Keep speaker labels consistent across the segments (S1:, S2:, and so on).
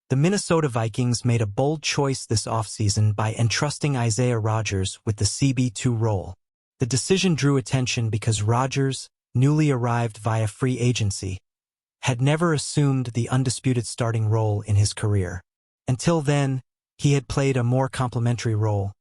S1: The Minnesota Vikings made a bold choice this offseason by entrusting Isaiah Rodgers with the CB2 role. The decision drew attention because Rodgers, newly arrived via free agency, had never assumed the undisputed starting role in his career. Until then, he had played a more complementary role,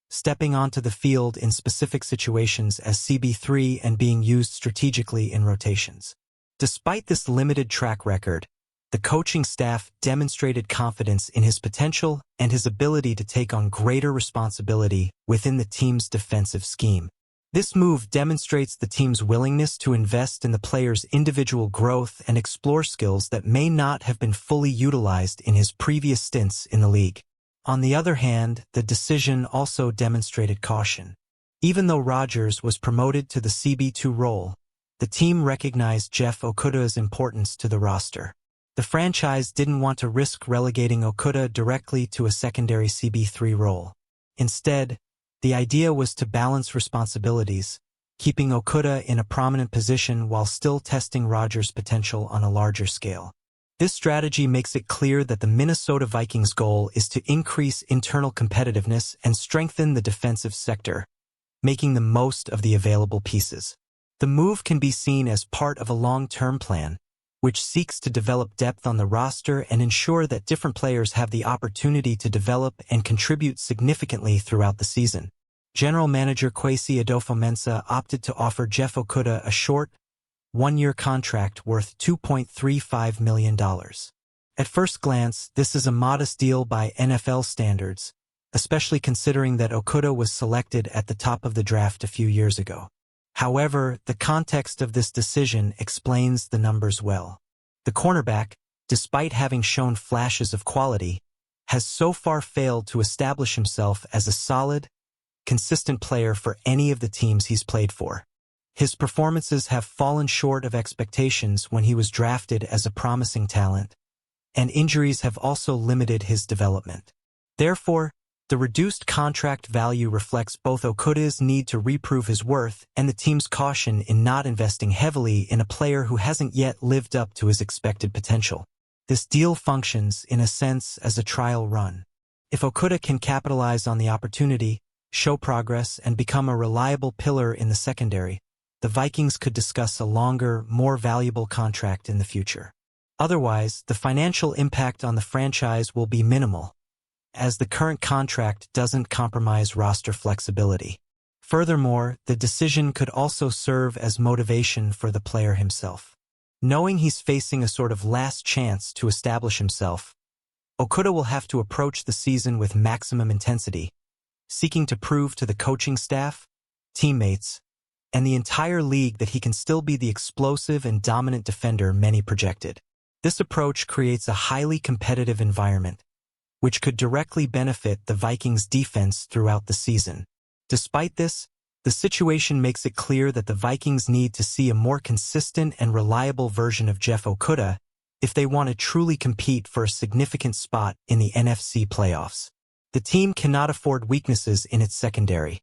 S1: stepping onto the field in specific situations as CB3 and being used strategically in rotations. Despite this limited track record, the coaching staff demonstrated confidence in his potential and his ability to take on greater responsibility within the team's defensive scheme. This move demonstrates the team's willingness to invest in the player's individual growth and explore skills that may not have been fully utilized in his previous stints in the league. On the other hand, the decision also demonstrated caution. Even though Rodgers was promoted to the CB2 role, the team recognized Jeff Okuda's importance to the roster. The franchise didn't want to risk relegating Okuda directly to a secondary CB3 role. Instead, the idea was to balance responsibilities, keeping Okuda in a prominent position while still testing Rodgers' potential on a larger scale. This strategy makes it clear that the Minnesota Vikings' goal is to increase internal competitiveness and strengthen the defensive sector, making the most of the available pieces. The move can be seen as part of a long-term plan, which seeks to develop depth on the roster and ensure that different players have the opportunity to develop and contribute significantly throughout the season. General Manager Kwesi Adofo-Mensah opted to offer Jeff Okuda a short, one-year contract worth $2.35 million. At first glance, this is a modest deal by NFL standards, especially considering that Okuda was selected at the top of the draft a few years ago. However, the context of this decision explains the numbers well. The cornerback, despite having shown flashes of quality, has so far failed to establish himself as a solid, consistent player for any of the teams he's played for. His performances have fallen short of expectations when he was drafted as a promising talent, and injuries have also limited his development. Therefore, the reduced contract value reflects both Okuda's need to reprove his worth and the team's caution in not investing heavily in a player who hasn't yet lived up to his expected potential. This deal functions, in a sense, as a trial run. If Okuda can capitalize on the opportunity, show progress, and become a reliable pillar in the secondary, the Vikings could discuss a longer, more valuable contract in the future. Otherwise, the financial impact on the franchise will be minimal, as the current contract doesn't compromise roster flexibility. Furthermore, the decision could also serve as motivation for the player himself. Knowing he's facing a sort of last chance to establish himself, Okuda will have to approach the season with maximum intensity, seeking to prove to the coaching staff, teammates, and the entire league that he can still be the explosive and dominant defender many projected. This approach creates a highly competitive environment, which could directly benefit the Vikings' defense throughout the season. Despite this, the situation makes it clear that the Vikings need to see a more consistent and reliable version of Jeff Okuda if they want to truly compete for a significant spot in the NFC playoffs. The team cannot afford weaknesses in its secondary,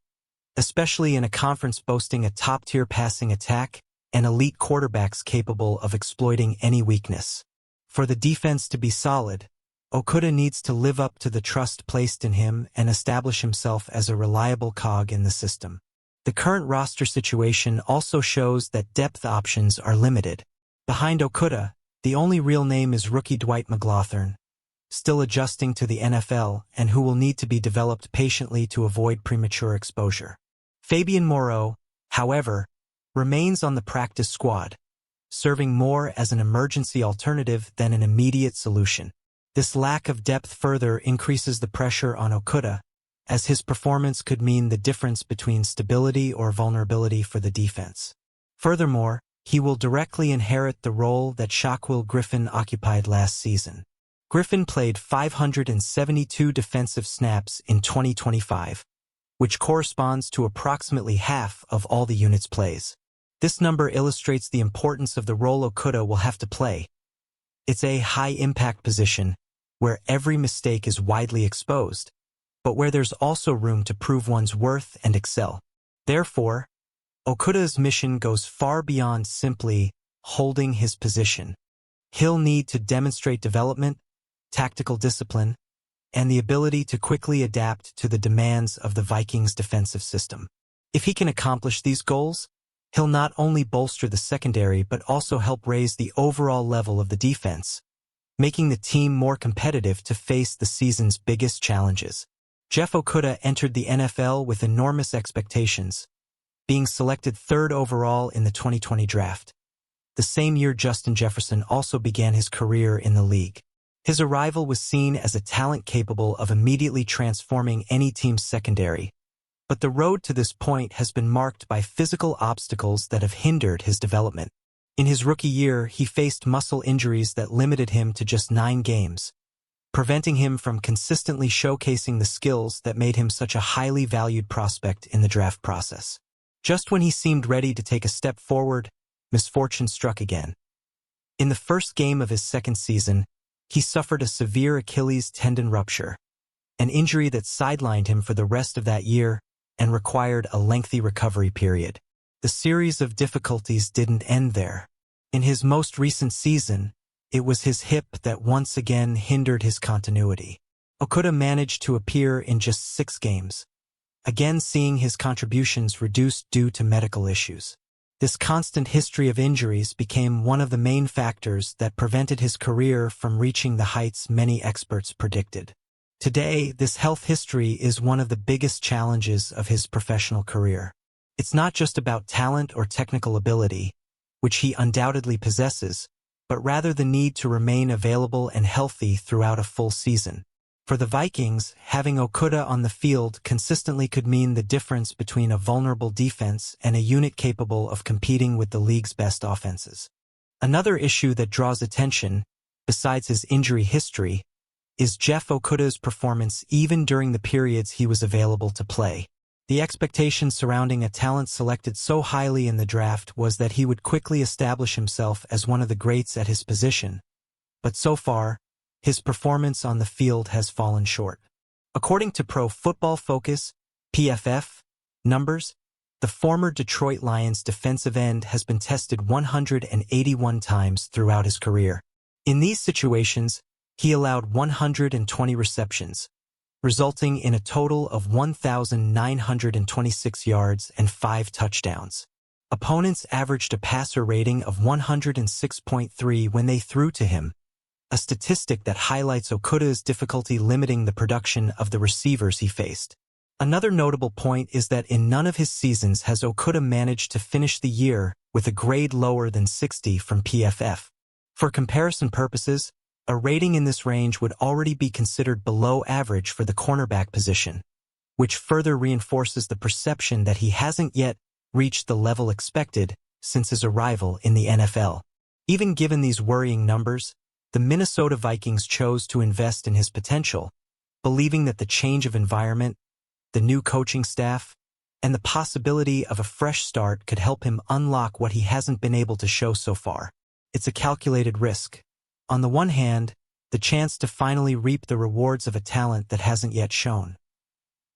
S1: especially in a conference boasting a top-tier passing attack and elite quarterbacks capable of exploiting any weakness. For the defense to be solid, Okuda needs to live up to the trust placed in him and establish himself as a reliable cog in the system. The current roster situation also shows that depth options are limited. Behind Okuda, the only real name is rookie Dwight McGlothern, still adjusting to the NFL and who will need to be developed patiently to avoid premature exposure. Fabian Moreau, however, remains on the practice squad, serving more as an emergency alternative than an immediate solution. This lack of depth further increases the pressure on Okuda, as his performance could mean the difference between stability or vulnerability for the defense. Furthermore, he will directly inherit the role that Shaquille Griffin occupied last season. Griffin played 572 defensive snaps in 2025, which corresponds to approximately half of all the unit's plays. This number illustrates the importance of the role Okuda will have to play. It's a high-impact position where every mistake is widely exposed, but where there's also room to prove one's worth and excel. Therefore, Okuda's mission goes far beyond simply holding his position. He'll need to demonstrate development, tactical discipline, and the ability to quickly adapt to the demands of the Vikings' defensive system. If he can accomplish these goals, he'll not only bolster the secondary but also help raise the overall level of the defense, making the team more competitive to face the season's biggest challenges. Jeff Okuda entered the NFL with enormous expectations, being selected 3rd overall in the 2020 draft. The same year Justin Jefferson also began his career in the league. His arrival was seen as a talent capable of immediately transforming any team's secondary, but the road to this point has been marked by physical obstacles that have hindered his development. In his rookie year, he faced muscle injuries that limited him to just 9 games, preventing him from consistently showcasing the skills that made him such a highly valued prospect in the draft process. Just when he seemed ready to take a step forward, misfortune struck again. In the first game of his second season, he suffered a severe Achilles tendon rupture, an injury that sidelined him for the rest of that year and required a lengthy recovery period. The series of difficulties didn't end there. In his most recent season, it was his hip that once again hindered his continuity. Okuda managed to appear in just 6 games, again seeing his contributions reduced due to medical issues. This constant history of injuries became one of the main factors that prevented his career from reaching the heights many experts predicted. Today, this health history is one of the biggest challenges of his professional career. It's not just about talent or technical ability, which he undoubtedly possesses, but rather the need to remain available and healthy throughout a full season. For the Vikings, having Okuda on the field consistently could mean the difference between a vulnerable defense and a unit capable of competing with the league's best offenses. Another issue that draws attention, besides his injury history, is Jeff Okuda's performance even during the periods he was available to play. The expectation surrounding a talent selected so highly in the draft was that he would quickly establish himself as one of the greats at his position, but so far, his performance on the field has fallen short. According to Pro Football Focus, PFF, numbers, the former Detroit Lions defensive end has been tested 181 times throughout his career. In these situations, he allowed 120 receptions, resulting in a total of 1,926 yards and 5 touchdowns. Opponents averaged a passer rating of 106.3 when they threw to him, a statistic that highlights Okuda's difficulty limiting the production of the receivers he faced. Another notable point is that in none of his seasons has Okuda managed to finish the year with a grade lower than 60 from PFF. For comparison purposes, a rating in this range would already be considered below average for the cornerback position, which further reinforces the perception that he hasn't yet reached the level expected since his arrival in the NFL. Even given these worrying numbers, the Minnesota Vikings chose to invest in his potential, believing that the change of environment, the new coaching staff, and the possibility of a fresh start could help him unlock what he hasn't been able to show so far. It's a calculated risk. On the one hand, the chance to finally reap the rewards of a talent that hasn't yet shown.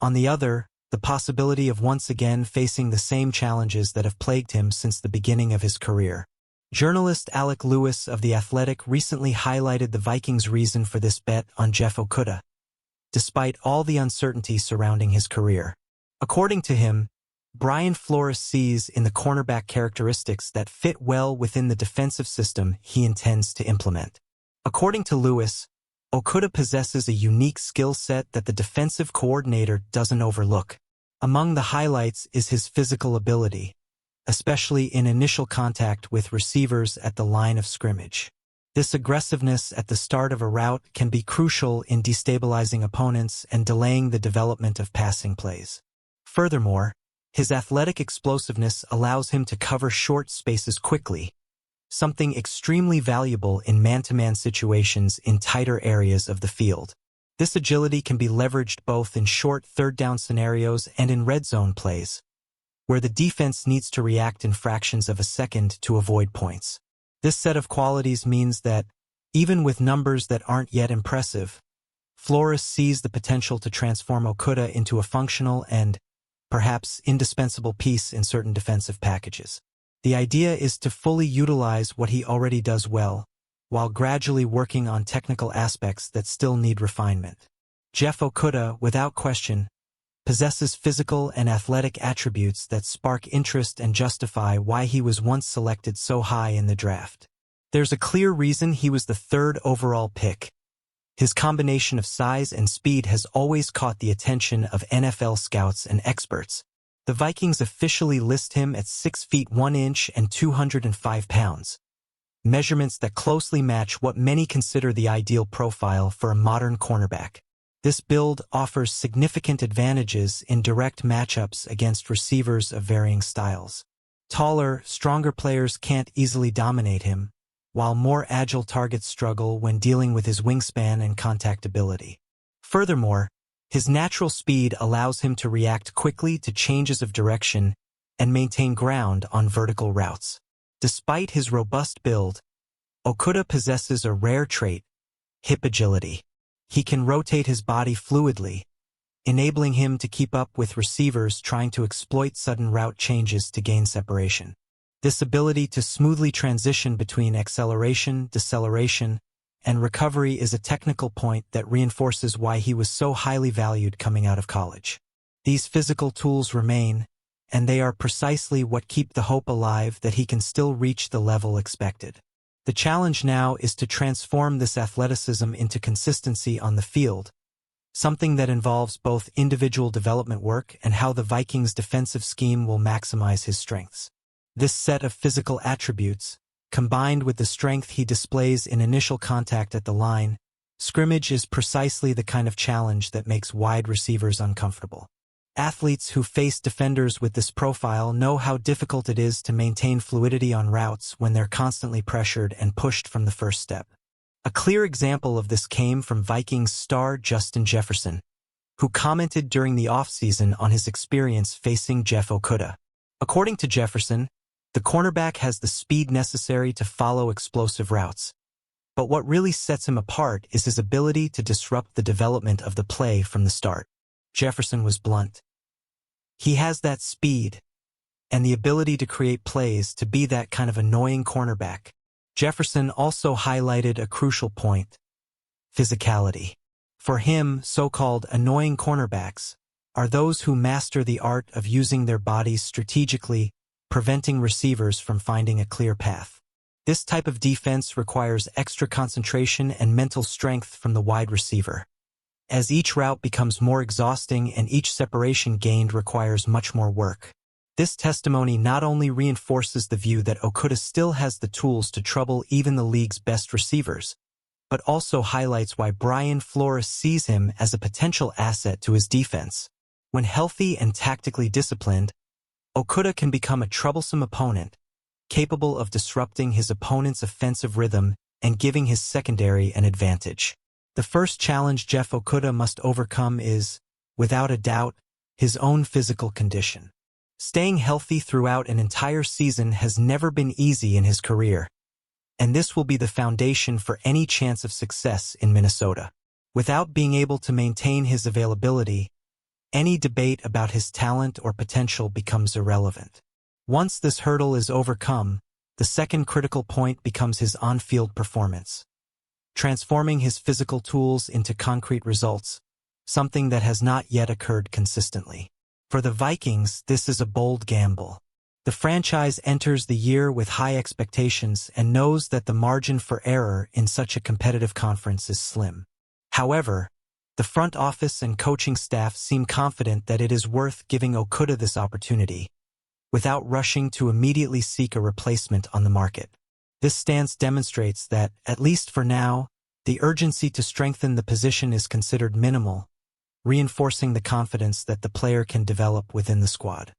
S1: On the other, the possibility of once again facing the same challenges that have plagued him since the beginning of his career. Journalist Alec Lewis of The Athletic recently highlighted the Vikings' reason for this bet on Jeff Okuda, despite all the uncertainty surrounding his career. According to him, Brian Flores sees in the cornerback characteristics that fit well within the defensive system he intends to implement. According to Lewis, Okuda possesses a unique skill set that the defensive coordinator doesn't overlook. Among the highlights is his physical ability, especially in initial contact with receivers at the line of scrimmage. This aggressiveness at the start of a route can be crucial in destabilizing opponents and delaying the development of passing plays. Furthermore, his athletic explosiveness allows him to cover short spaces quickly, something extremely valuable in man-to-man situations in tighter areas of the field. This agility can be leveraged both in short third-down scenarios and in red zone plays, where the defense needs to react in fractions of a second to avoid points. This set of qualities means that, even with numbers that aren't yet impressive, Flores sees the potential to transform Okuda into a functional and, perhaps, indispensable piece in certain defensive packages. The idea is to fully utilize what he already does well, while gradually working on technical aspects that still need refinement. Jeff Okuda, without question, possesses physical and athletic attributes that spark interest and justify why he was once selected so high in the draft. There's a clear reason he was the third overall pick. His combination of size and speed has always caught the attention of NFL scouts and experts. The Vikings officially list him at 6 feet 1 inch and 205 pounds, measurements that closely match what many consider the ideal profile for a modern cornerback. This build offers significant advantages in direct matchups against receivers of varying styles. Taller, stronger players can't easily dominate him, while more agile targets struggle when dealing with his wingspan and contact ability. Furthermore, his natural speed allows him to react quickly to changes of direction and maintain ground on vertical routes. Despite his robust build, Okuda possesses a rare trait: hip agility. He can rotate his body fluidly, enabling him to keep up with receivers trying to exploit sudden route changes to gain separation. This ability to smoothly transition between acceleration, deceleration, and recovery is a technical point that reinforces why he was so highly valued coming out of college. These physical tools remain, and they are precisely what keep the hope alive that he can still reach the level expected. The challenge now is to transform this athleticism into consistency on the field, something that involves both individual development work and how the Vikings' defensive scheme will maximize his strengths. This set of physical attributes, combined with the strength he displays in initial contact at the line, scrimmage is precisely the kind of challenge that makes wide receivers uncomfortable. Athletes who face defenders with this profile know how difficult it is to maintain fluidity on routes when they're constantly pressured and pushed from the first step. A clear example of this came from Vikings star Justin Jefferson, who commented during the offseason on his experience facing Jeff Okuda. According to Jefferson, the cornerback has the speed necessary to follow explosive routes, but what really sets him apart is his ability to disrupt the development of the play from the start. Jefferson was blunt. He has that speed and the ability to create plays to be that kind of annoying cornerback. Jefferson also highlighted a crucial point: physicality. For him, so-called annoying cornerbacks are those who master the art of using their bodies strategically, preventing receivers from finding a clear path. This type of defense requires extra concentration and mental strength from the wide receiver, as each route becomes more exhausting and each separation gained requires much more work. This testimony not only reinforces the view that Okuda still has the tools to trouble even the league's best receivers, but also highlights why Flores sees him as a potential asset to his defense. When healthy and tactically disciplined, Okuda can become a troublesome opponent, capable of disrupting his opponent's offensive rhythm and giving his secondary an advantage. The first challenge Jeff Okuda must overcome is, without a doubt, his own physical condition. Staying healthy throughout an entire season has never been easy in his career, and this will be the foundation for any chance of success in Minnesota. Without being able to maintain his availability, any debate about his talent or potential becomes irrelevant. Once this hurdle is overcome, the second critical point becomes his on-field performance, transforming his physical tools into concrete results, something that has not yet occurred consistently. For the Vikings, this is a bold gamble. The franchise enters the year with high expectations and knows that the margin for error in such a competitive conference is slim. However, the front office and coaching staff seem confident that it is worth giving Okuda this opportunity, without rushing to immediately seek a replacement on the market. This stance demonstrates that, at least for now, the urgency to strengthen the position is considered minimal, reinforcing the confidence that the player can develop within the squad.